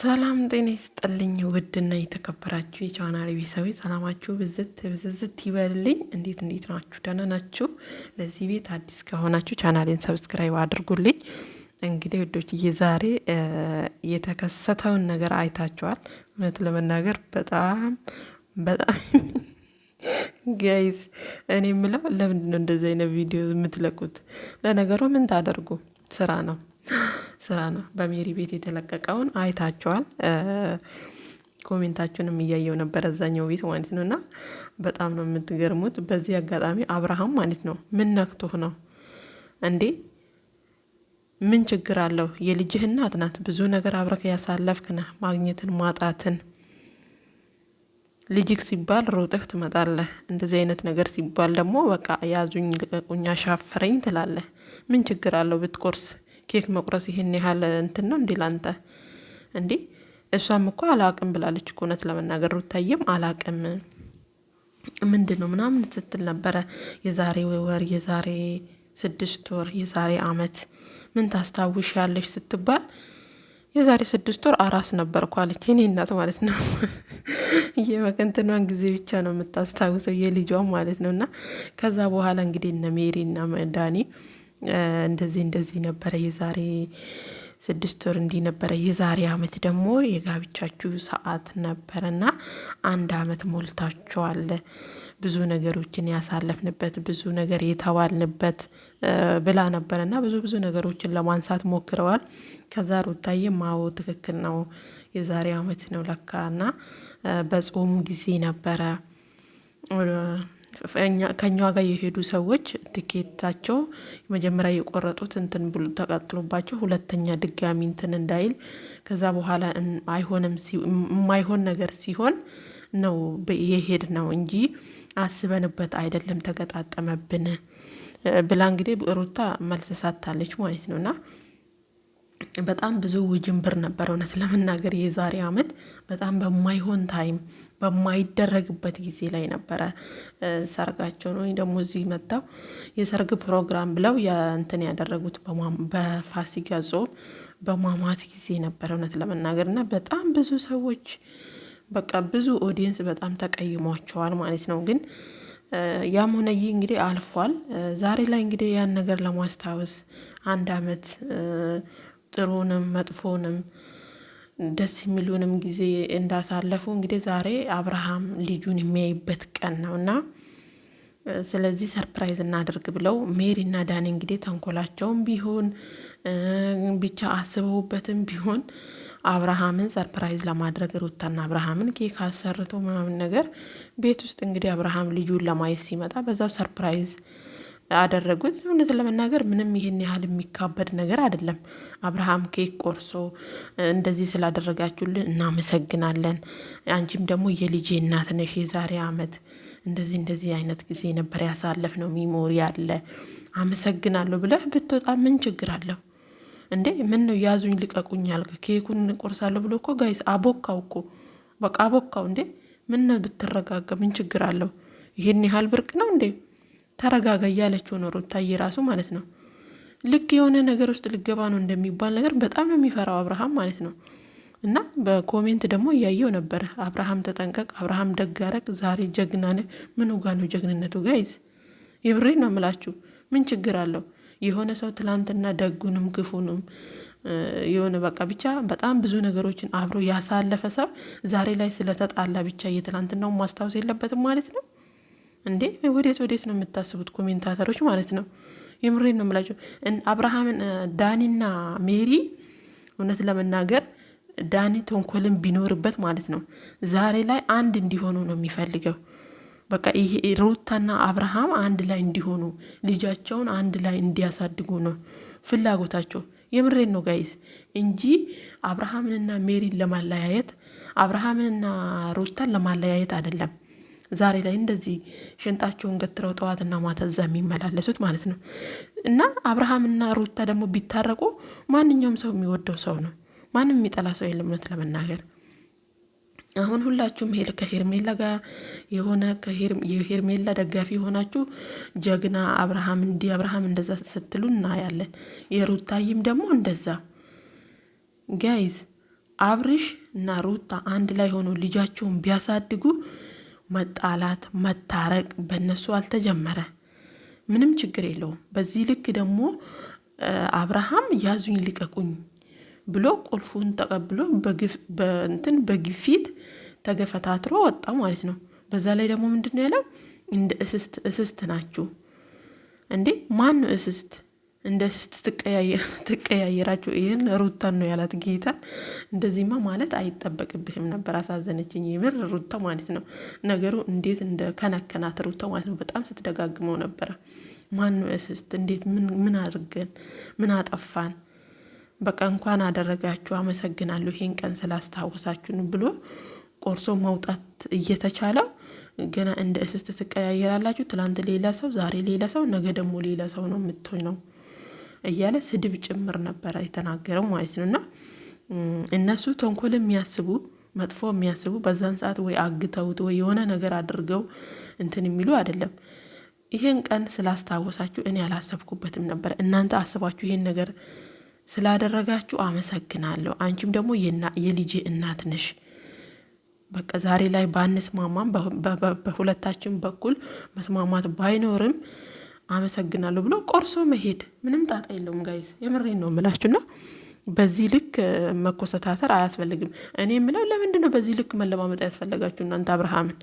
ሰላም ጤና ይስጥልኝ። ውድና የተከበራችሁ የቻናሌ ቤተሰቦች ሰላማችሁ ብዝት ይበልልኝ። እንዴት ናችሁ? ደህና ናችሁ? ለዚህ ቤት አዲስ ከሆናችሁ ቻናሌን ሰብስክራይብ አድርጉልኝ። እንግዲህ ውዶችዬ ዛሬ የተከሰተውን ነገር አይታችኋል። እውነት ለመናገር በጣም ጋይስ እኔ የምለው ለምንድን ነው እንደዚህ አይነት ቪዲዮ የምትለቁት? ለነገሩ ምን ታደርጉ ስራ ነው በሜሪ ቤት የተለቀቀውን አይታችኋል። ኮሜንታችሁንም እያየው ነበር እዛኛው ቤት ማለት ነው። እና በጣም ነው የምትገርሙት። በዚህ አጋጣሚ አብርሃም ማለት ነው ምን ነክቶህ ነው እንዴ? ምን ችግር አለው? የልጅህ እናት ናት። ብዙ ነገር አብረክ ያሳለፍክ ነህ። ማግኘትን ማጣትን ልጅክ ሲባል ሮጠህ ትመጣለህ። እንደዚህ አይነት ነገር ሲባል ደግሞ በቃ ያዙኝ ልቀቁኝ አሻፈረኝ ትላለህ። ምን ችግር አለው ብትቆርስ? ኬክ መቁረስ ይሄን ያህል እንትን ነው እንዴ ላንተ እንዴ? እሷም እኮ አላቅም ብላለች እኮ እውነት ለመናገር ሩታዬም አላቅም ምንድነው ምናምን ስትል ነበረ። የዛሬ ወር፣ የዛሬ 6 ወር፣ የዛሬ አመት ምን ታስታውሽ ያለሽ ስትባል የዛሬ 6 ወር አራስ ነበርኩ አለች። የኔ እናት ማለት ነው። የመከንትኗን ጊዜ ብቻ ነው የምታስታውሰው የልጇን ማለት ነው። እና ከዛ በኋላ እንግዲህ እነ ሜሪ እና ዳኒ እንደዚህ ነበረ የዛሬ 6 ወር እንዲህ ነበረ፣ የዛሬ አመት ደግሞ የጋብቻችሁ ሰዓት ነበረና 1 አመት ሞልታችኋል። ብዙ ነገሮችን ያሳለፍንበት ብዙ ነገር የተባልንበት ብላ ነበረና ብዙ ነገሮችን ለማንሳት ሞክረዋል። ከዛ ሩታዬ ማው ትክክል ነው የዛሬ አመት ነው ለካና በጾሙ ጊዜ ነበረ ከኛዋ ጋር የሄዱ ሰዎች ትኬታቸው መጀመሪያ የቆረጡት እንትን ብሎ ተቀጥሎባቸው ሁለተኛ ድጋሚ እንትን እንዳይል ከዛ በኋላ የማይሆን ነገር ሲሆን ነው የሄድ ነው እንጂ አስበንበት አይደለም ተገጣጠመብን ብላ እንግዲህ ሩታ መልስ ሰጥታለች ማለት ነውና በጣም ብዙ ውጅንብር ነበር። እውነት ለመናገር የዛሬ አመት በጣም በማይሆን ታይም በማይደረግበት ጊዜ ላይ ነበረ ሰርጋቸው ነው ደግሞ እዚህ መጣው የሰርግ ፕሮግራም ብለው እንትን ያደረጉት በፋሲካ ጾም በማማት ጊዜ ነበር። እውነት ለመናገርና በጣም ብዙ ሰዎች በቃ ብዙ ኦዲየንስ በጣም ተቀይሟቸዋል ማለት ነው። ግን ያም ሆነ ይህ እንግዲህ አልፏል። ዛሬ ላይ እንግዲህ ያን ነገር ለማስታወስ 1 አመት ጥሩንም መጥፎንም ደስ የሚሉንም ጊዜ እንዳሳለፉ እንግዲህ ዛሬ አብርሃም ልጁን የሚያይበት ቀን ነውና ስለዚህ ሰርፕራይዝ እናድርግ ብለው ሜሪና ዳኒ እንግዲህ ተንኮላቸውም ቢሆን ብቻ አስበውበትም ቢሆን አብርሃምን ሰርፕራይዝ ለማድረግ ሩታና አብርሃምን ኬክ አሰርቶ ምናምን ነገር ቤት ውስጥ እንግዲህ አብርሃም ልጁን ለማየት ሲመጣ በዛው ሰርፕራይዝ አደረጉት። እውነት ለመናገር ምንም ይሄን ያህል የሚካበድ ነገር አይደለም። አብርሃም ኬክ ቆርሶ እንደዚህ ስላደረጋችሁልን እናመሰግናለን፣ አንቺም ደግሞ የልጄ እናት ነሽ፣ የዛሬ አመት እንደዚህ አይነት ጊዜ ነበር ያሳለፍነው፣ ሚሞሪ አለ፣ አመሰግናለሁ ብለህ ብትወጣ ምን ችግር አለው እንዴ? ምን ነው ያዙኝ ልቀቁኝ አልክ? ኬኩን ቆርሳለሁ ብሎ እኮ ጋይስ አቦካው እኮ በቃ አቦካው እንዴ። ምን ነው ብትረጋጋ ምን ችግር አለው? ይሄን ያህል ብርቅ ነው እንዴ? ተረጋጋ እያለችው ነው ሩታዬ ራሱ ማለት ነው። ልክ የሆነ ነገር ውስጥ ልገባ ነው እንደሚባል ነገር በጣም ነው የሚፈራው አብርሃም ማለት ነው። እና በኮሜንት ደግሞ እያየው ነበረ አብርሃም ተጠንቀቅ፣ አብርሃም ደጋረቅ፣ ዛሬ ጀግና ነህ። ምን ጋ ነው ጀግንነቱ ጋይስ? የብሬ ነው የምላችሁ። ምን ችግር አለው? የሆነ ሰው ትላንትና ደጉንም ክፉንም የሆነ በቃ ብቻ በጣም ብዙ ነገሮችን አብሮ ያሳለፈ ሰው ዛሬ ላይ ስለተጣላ ብቻ የትላንትናውን ማስታወስ የለበትም ማለት ነው እንዴ? ወዴት ነው የምታስቡት ኮሜንታተሮች ማለት ነው? የምሬን ነው የምላችሁ። አብርሃምን ዳኒና ሜሪ እውነት ለመናገር ዳኒ ተንኮልን ቢኖርበት ማለት ነው ዛሬ ላይ አንድ እንዲሆኑ ነው የሚፈልገው። በቃ ይሄ ሩታና አብርሃም አንድ ላይ እንዲሆኑ ልጃቸውን አንድ ላይ እንዲያሳድጉ ነው ፍላጎታቸው። የምሬን ነው ጋይስ እንጂ አብርሃምንና ሜሪን ለማለያየት አብርሃምንና ሩታን ለማለያየት አይደለም። ዛሬ ላይ እንደዚህ ሽንጣቸውን ገትረው ጠዋትና ማታ እዛ የሚመላለሱት ማለት ነው። እና አብርሃምና ሩታ ደግሞ ቢታረቁ ማንኛውም ሰው የሚወደው ሰው ነው። ማንም የሚጠላ ሰው የለም እውነት ለመናገር። አሁን ሁላችሁም ከሄርሜላ ጋር የሆነ የሄርሜላ ደጋፊ የሆናችሁ ጀግና አብርሃም አብርሃም እንደዛ ስትሉ እናያለን። የሩታይም ደግሞ እንደዛ ጋይዝ አብርሽ እና ሩታ አንድ ላይ ሆኖ ልጃቸውን ቢያሳድጉ መጣላት መታረቅ በእነሱ አልተጀመረ፣ ምንም ችግር የለውም። በዚህ ልክ ደግሞ አብርሃም ያዙኝ ልቀቁኝ ብሎ ቁልፉን ተቀብሎ በግፊት ተገፈታትሮ ወጣ ማለት ነው። በዛ ላይ ደግሞ ምንድነው ያለው? እንደ እስስት ናችሁ እንዴ? ማን ነው እስስት? እንደ እስስት ትቀያየራችሁ? ይህን ሩታን ነው ያላት ጌታን። እንደዚህማ ማለት አይጠበቅብህም ነበር። አሳዘነችኝ የምር ሩታ ማለት ነው። ነገሩ እንዴት እንደ ከነከናት ሩታ ማለት ነው። በጣም ስትደጋግመው ነበረ። ማን ነው እስስት? እንዴት? ምን አድርገን? ምን አጠፋን? በቃ እንኳን አደረጋችሁ አመሰግናለሁ ይሄን ቀን ስላስታወሳችሁን ብሎ ቆርሶ መውጣት እየተቻለው ገና እንደ እስስት ትቀያየራላችሁ። ትላንት ሌላ ሰው፣ ዛሬ ሌላ ሰው፣ ነገ ደግሞ ሌላ ሰው ነው የምትሆነው እያለ ስድብ ጭምር ነበረ የተናገረው ማለት ነው። እና እነሱ ተንኮል የሚያስቡ መጥፎ የሚያስቡ በዛን ሰዓት ወይ አግተውት ወይ የሆነ ነገር አድርገው እንትን የሚሉ አይደለም። ይሄን ቀን ስላስታወሳችሁ እኔ አላሰብኩበትም ነበር። እናንተ አስባችሁ ይሄን ነገር ስላደረጋችሁ አመሰግናለሁ። አንቺም ደግሞ የልጄ እናት ነሽ። በቃ ዛሬ ላይ ባንስማማም በሁለታችን በኩል መስማማት ባይኖርም አመሰግናለሁ ብሎ ቆርሶ መሄድ ምንም ጣጣ የለውም። ጋይስ የምሬን ነው የምላችሁና በዚህ ልክ መኮሰታተር አያስፈልግም። እኔ የምለው ለምንድን ነው በዚህ ልክ መለማመጥ ያስፈልጋችሁ እናንተ አብርሃምን?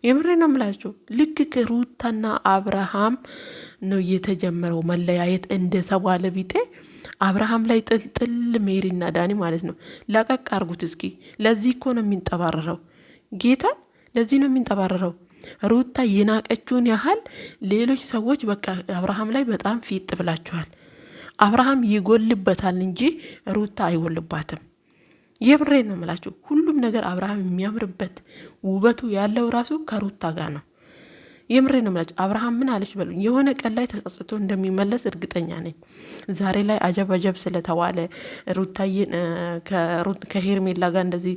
የምሬን ነው የምላችሁ። ልክ ከሩታና አብርሃም ነው የተጀመረው መለያየት እንደተባለ ቢጤ አብርሃም ላይ ጥልጥል ሜሪና ዳኒ ማለት ነው። ለቀቅ አርጉት እስኪ። ለዚህ እኮ ነው የሚንጠባረረው ጌታ፣ ለዚህ ነው የሚንጠባረረው። ሩታ የናቀችውን ያህል ሌሎች ሰዎች በቃ አብርሃም ላይ በጣም ፊጥ ብላችኋል። አብርሃም ይጎልበታል እንጂ ሩታ አይጎልባትም። የብሬን ነው የምላችሁ። ሁሉም ነገር አብርሃም የሚያምርበት ውበቱ ያለው ራሱ ከሩታ ጋር ነው። የምሬ ነው የምላችሁ። አብርሃም ምን አለች በሉኝ፣ የሆነ ቀን ላይ ተጸጽቶ እንደሚመለስ እርግጠኛ ነኝ። ዛሬ ላይ አጀብ ስለተዋለ ሩታዬን ከሄርሜላ ጋር እንደዚህ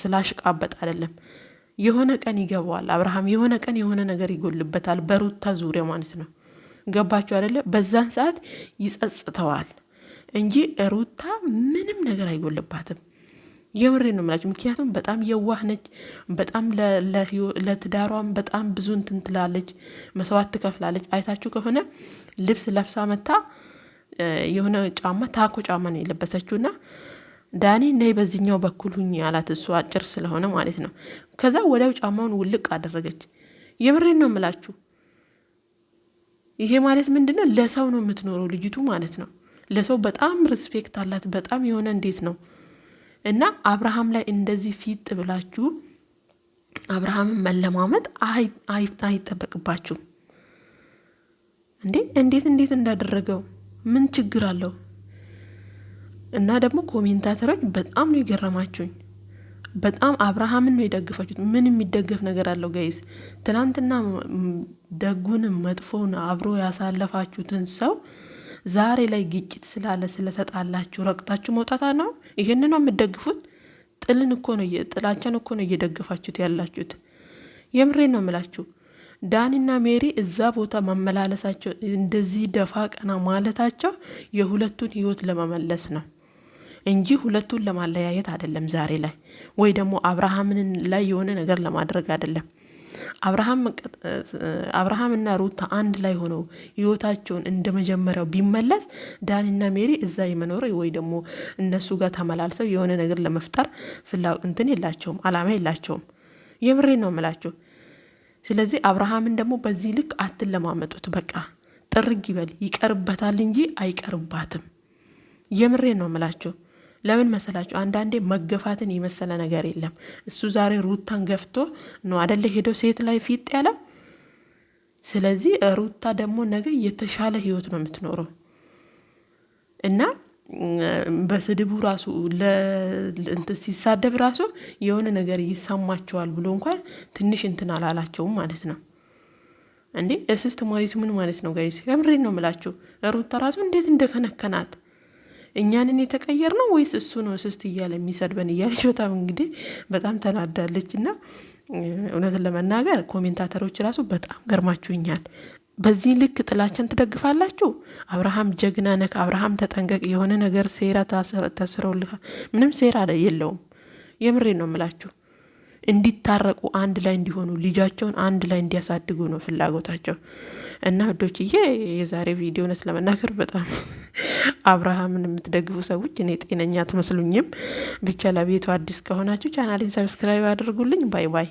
ስላሽቃበጥ አይደለም። የሆነ ቀን ይገባዋል አብርሃም። የሆነ ቀን የሆነ ነገር ይጎልበታል በሩታ ዙሪያ ማለት ነው። ገባችሁ አይደለ? በዛን ሰዓት ይጸጽተዋል እንጂ ሩታ ምንም ነገር አይጎልባትም። የምሬ ነው የምላችሁ። ምክንያቱም በጣም የዋህ ነች። በጣም ለትዳሯም በጣም ብዙ እንትን ትላለች፣ መስዋዕት ትከፍላለች። አይታችሁ ከሆነ ልብስ ለብሳ መታ የሆነ ጫማ ታኮ ጫማ ነው የለበሰችውና ዳኒ ነይ በዚህኛው በኩል ሁኝ አላት። እሱ አጭር ስለሆነ ማለት ነው። ከዛ ወዲያው ጫማውን ውልቅ አደረገች። የምሬን ነው የምላችሁ። ይሄ ማለት ምንድነው? ለሰው ነው የምትኖረው ልጅቱ ማለት ነው። ለሰው በጣም ሪስፔክት አላት። በጣም የሆነ እንዴት ነው እና አብርሃም ላይ እንደዚህ ፊት ብላችሁ አብርሃምን መለማመጥ አይጠበቅባችሁም እንዴ! እንዴት እንዳደረገው ምን ችግር አለው? እና ደግሞ ኮሜንታተሮች በጣም ነው የገረማችሁኝ። በጣም አብርሃምን ነው የደገፋችሁት። ምን የሚደገፍ ነገር አለው ጋይስ? ትናንትና ደጉንም መጥፎውን አብሮ ያሳለፋችሁትን ሰው ዛሬ ላይ ግጭት ስለተጣላችሁ ረቅጣችሁ መውጣታ ነው። ይሄን ነው የምትደግፉት? ጥላቻን እኮ ነው እየደገፋችሁት ያላችሁት። የምሬን ነው የምላችሁ። ዳኒና ሜሪ እዛ ቦታ መመላለሳቸው እንደዚህ ደፋ ቀና ማለታቸው የሁለቱን ህይወት ለመመለስ ነው እንጂ ሁለቱን ለማለያየት አይደለም። ዛሬ ላይ ወይ ደግሞ አብርሃምን ላይ የሆነ ነገር ለማድረግ አይደለም። አብርሃምና ሩታ አንድ ላይ ሆነው ህይወታቸውን እንደመጀመሪያው ቢመለስ ዳኒና ሜሪ እዛ የመኖር ወይ ደግሞ እነሱ ጋር ተመላልሰው የሆነ ነገር ለመፍጠር እንትን የላቸውም፣ አላማ የላቸውም። የምሬን ነው የምላችሁ። ስለዚህ አብርሃምን ደግሞ በዚህ ልክ አትለማመጡት። በቃ ጥርግ ይበል። ይቀርበታል እንጂ አይቀርባትም። የምሬን ነው የምላችሁ። ለምን መሰላችሁ? አንዳንዴ መገፋትን የመሰለ ነገር የለም። እሱ ዛሬ ሩታን ገፍቶ ነው አደለ ሄዶ ሴት ላይ ፊት ያለው። ስለዚህ ሩታ ደግሞ ነገ የተሻለ ህይወት ነው የምትኖረው እና በስድቡ ራሱ ሲሳደብ ራሱ የሆነ ነገር ይሰማቸዋል ብሎ እንኳን ትንሽ እንትን አላላቸውም ማለት ነው። እንዴ እስስት ማለት ምን ማለት ነው ጋይስ? የምሬን ነው የምላችሁ። ሩታ ራሱ እንዴት እንደከነከናት እኛንን የተቀየር ነው ወይስ እሱ ነው እስስት እያለ የሚሰድበን እያለች በጣም እንግዲህ በጣም ተናዳለች። እና እውነትን ለመናገር ኮሜንታተሮች ራሱ በጣም ገርማችሁኛል። በዚህ ልክ ጥላቻን ትደግፋላችሁ? አብርሃም ጀግና ነክ፣ አብርሃም ተጠንቀቅ፣ የሆነ ነገር ሴራ ተስረውልሃል። ምንም ሴራ የለውም። የምሬን ነው የምላችሁ። እንዲታረቁ አንድ ላይ እንዲሆኑ ልጃቸውን አንድ ላይ እንዲያሳድጉ ነው ፍላጎታቸው። እና ወዶችዬ የዛሬ ቪዲዮ እውነት ለመናገር በጣም አብርሃምን የምትደግፉ ሰዎች እኔ ጤነኛ አትመስሉኝም። ብቻ ለቤቱ አዲስ ከሆናችሁ ቻናሌን ሰብስክራይብ አድርጉልኝ። ባይ ባይ።